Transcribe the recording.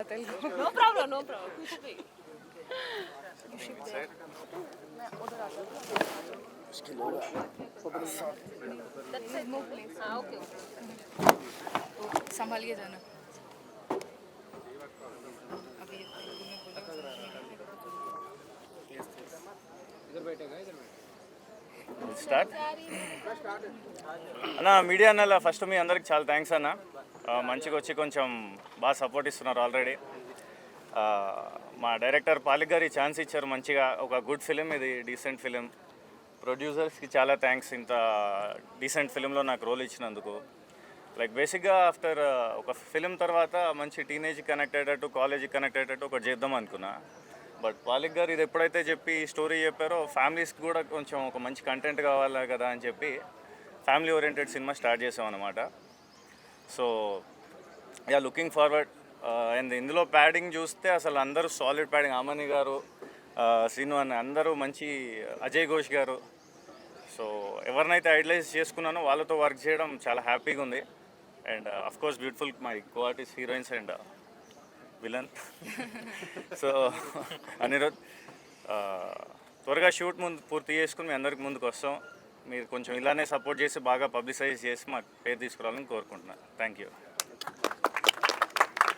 Telugu. No problem, no problem. That's it. Move please. Okay. संभाल के जाना. अभी तेलुगु में స్టార్ట్ అన్న మీడియా అన్న ఫస్ట్ మీ అందరికి చాలా థ్యాంక్స్ అన్న. మంచిగా వచ్చి కొంచెం బాగా సపోర్ట్ ఇస్తున్నారు ఆల్రెడీ. మా డైరెక్టర్ పాలిక్ గారి ఛాన్స్ ఇచ్చారు, మంచిగా ఒక గుడ్ ఫిలిం, ఇది డీసెంట్ ఫిలిం. ప్రొడ్యూసర్స్కి చాలా థ్యాంక్స్ ఇంత డీసెంట్ ఫిలింలో నాకు రోల్ ఇచ్చినందుకు. లైక్ బేసిక్గా ఆఫ్టర్ ఒక ఫిలిం తర్వాత మంచి టీనేజ్కి కనెక్ట్ అయ్యేటట్టు, కాలేజీకి కనెక్ట్ అయ్యేటట్టు ఒకటి చేద్దాం అనుకున్నా. బట్ పాలిక్ గారు ఇది ఎప్పుడైతే చెప్పి స్టోరీ చెప్పారో ఫ్యామిలీస్కి కూడా కొంచెం ఒక మంచి కంటెంట్ కావాలి కదా అని చెప్పి ఫ్యామిలీ ఓరియంటెడ్ సినిమా స్టార్ట్ చేసామన్నమాట. So yeah, looking forward. And ఇందులో ప్యాడింగ్ చూస్తే అసలు అందరూ సాలిడ్ ప్యాడింగ్. అమని గారు, శ్రీను అని అందరూ మంచి, అజయ్ ఘోష్ గారు. సో ఎవరినైతే ఐడలైజ్ చేసుకున్నానో వాళ్ళతో వర్క్ చేయడం చాలా హ్యాపీగా ఉంది. And of course beautiful my co artist heroines and villain. So Anirudh, త్వరగా షూట్ పూర్తి చేసుకుని మీ అందరికి ముందుకు వస్తాం. మీరు కొంచెం ఇలానే సపోర్ట్ చేసి బాగా పబ్లిసైజ్ చేసి మాకు పేరు తీసుకురావాలని కోరుకుంటున్నాను. Thank you.